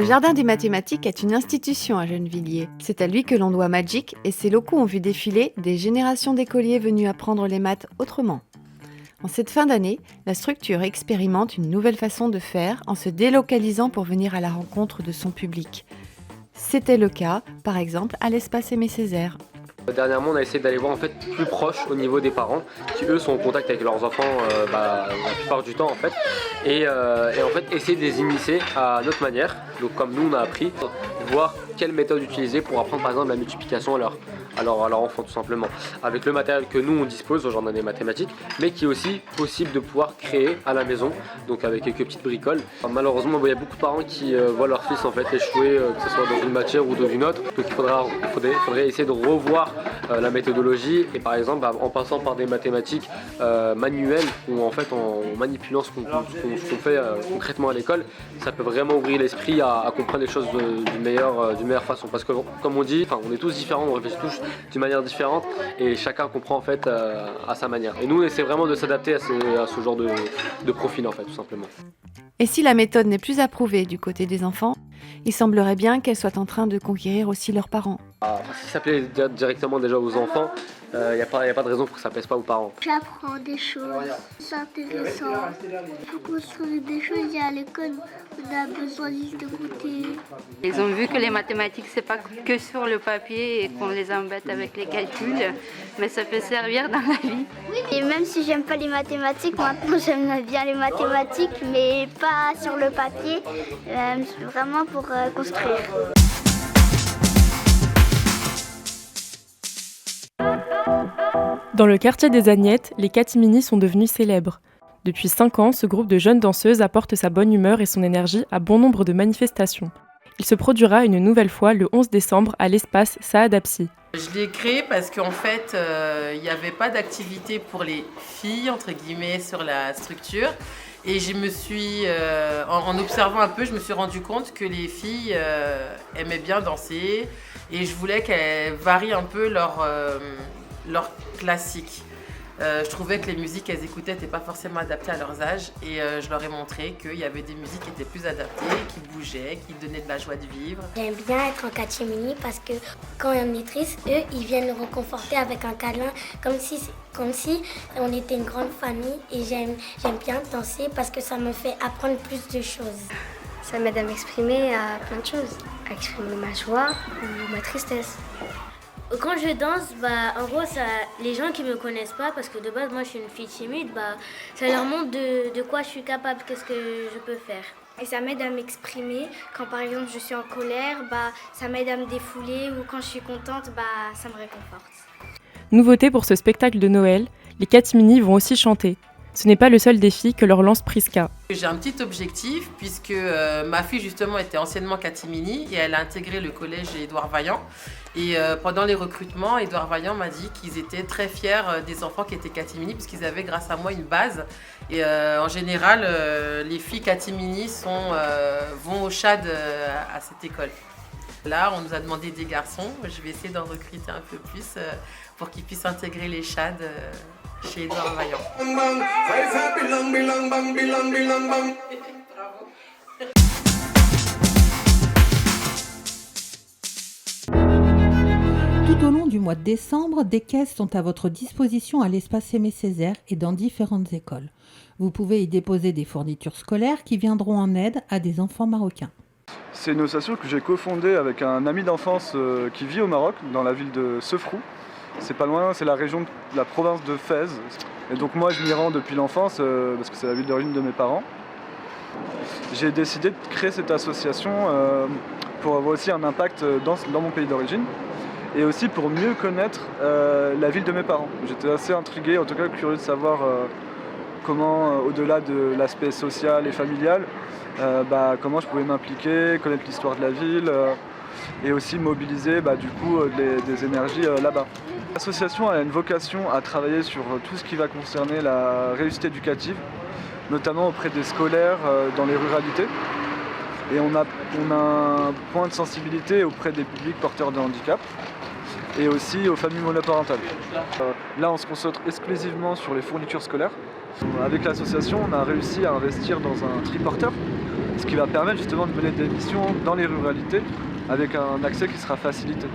Jardin des mathématiques est une institution à Gennevilliers. C'est à lui que l'on doit Magic et ses locaux ont vu défiler des générations d'écoliers venus apprendre les maths autrement. En cette fin d'année, la structure expérimente une nouvelle façon de faire en se délocalisant pour venir à la rencontre de son public. C'était le cas, par exemple, à l'espace Aimé Césaire. Dernièrement, on a essayé d'aller voir en fait plus proche au niveau des parents qui eux sont en contact avec leurs enfants la plupart du temps en fait et en fait essayer de les immiscer à notre manière, donc comme nous on a appris, voir quelle méthode utiliser pour apprendre par exemple la multiplication à leur enfant tout simplement, avec le matériel que nous on dispose au Jardin des mathématiques, mais qui est aussi possible de pouvoir créer à la maison, donc avec quelques petites bricoles. Malheureusement, il y a beaucoup de parents qui voient leur fils en fait échouer, que ce soit dans une matière ou dans une autre, donc il faudrait essayer de revoir la méthodologie et par exemple en passant par des mathématiques manuelles ou en fait en manipulant ce qu'on fait concrètement à l'école, ça peut vraiment ouvrir l'esprit à comprendre les choses d'une meilleure façon, parce que comme on dit, on est tous différents, on réfléchit tous d'une manière différente et chacun comprend en fait à sa manière. Et nous on essaie vraiment de s'adapter à ce genre de profil en fait tout simplement. Et si la méthode n'est plus approuvée du côté des enfants, il semblerait bien qu'elle soit en train de conquérir aussi leurs parents. Si ça plaît directement déjà aux enfants, il n'y a pas de raison pour que ça ne plaise pas aux parents. J'apprends des choses, c'est intéressant. Pour construire des choses et à l'école, on a besoin juste de goûter. Ils ont vu que les mathématiques, c'est pas que sur le papier et qu'on les embête avec les calculs, mais ça peut servir dans la vie. Et même si j'aime pas les mathématiques, maintenant j'aime bien les mathématiques, mais pas sur le papier, vraiment pour construire. Dans le quartier des Agnettes, les catimini sont devenus célèbres. Depuis 5 ans, ce groupe de jeunes danseuses apporte sa bonne humeur et son énergie à bon nombre de manifestations. Il se produira une nouvelle fois le 11 décembre à l'espace Saad Apsi. Je l'ai créé parce qu'en fait, il n'y avait pas d'activité pour les filles, entre guillemets, sur la structure. Et je me suis, en observant un peu, je me suis rendu compte que les filles aimaient bien danser. Et je voulais qu'elles varient un peu leur classique. Je trouvais que les musiques qu'elles écoutaient n'étaient pas forcément adaptées à leurs âges et je leur ai montré qu'il y avait des musiques qui étaient plus adaptées, qui bougeaient, qui donnaient de la joie de vivre. J'aime bien être en catimini parce que quand on est triste, eux, ils viennent nous réconforter avec un câlin, comme si on était une grande famille et j'aime bien danser parce que ça me fait apprendre plus de choses. Ça m'aide à m'exprimer à plein de choses, à exprimer ma joie ou ma tristesse. Quand je danse, en gros, les gens qui me connaissent pas, parce que de base, moi, je suis une fille timide, ça leur montre de quoi je suis capable, qu'est-ce que je peux faire. Et ça m'aide à m'exprimer. Quand, par exemple, je suis en colère, ça m'aide à me défouler. Ou quand je suis contente, ça me réconforte. Nouveauté pour ce spectacle de Noël, les catimini vont aussi chanter. Ce n'est pas le seul défi que leur lance Priska. J'ai un petit objectif puisque ma fille justement était anciennement catimini et elle a intégré le collège Édouard Vaillant. Et pendant les recrutements, Édouard Vaillant m'a dit qu'ils étaient très fiers des enfants qui étaient catimini puisqu'ils avaient grâce à moi une base. Et en général, les filles catimini vont au CHAD à cette école. Là, on nous a demandé des garçons. Je vais essayer d'en recruter un peu plus pour qu'ils puissent intégrer les CHAD chez Édouard Vaillant. Tout au long du mois de décembre, des caisses sont à votre disposition à l'espace Aimé Césaire et dans différentes écoles. Vous pouvez y déposer des fournitures scolaires qui viendront en aide à des enfants marocains. C'est une association que j'ai cofondée avec un ami d'enfance qui vit au Maroc, dans la ville de Sefrou. C'est pas loin, c'est la région de la province de Fès. Et donc moi je m'y rends depuis l'enfance parce que c'est la ville d'origine de mes parents. J'ai décidé de créer cette association pour avoir aussi un impact dans mon pays d'origine et aussi pour mieux connaître la ville de mes parents. J'étais assez intrigué, en tout cas curieux de savoir comment, au-delà de l'aspect social et familial, comment je pouvais m'impliquer, connaître l'histoire de la ville et aussi mobiliser des énergies là-bas. L'association a une vocation à travailler sur tout ce qui va concerner la réussite éducative, notamment auprès des scolaires dans les ruralités. Et on a un point de sensibilité auprès des publics porteurs de handicap. et aussi aux familles monoparentales. Là, on se concentre exclusivement sur les fournitures scolaires. Avec l'association, on a réussi à investir dans un triporteur, ce qui va permettre justement de mener des missions dans les ruralités avec un accès qui sera facilité.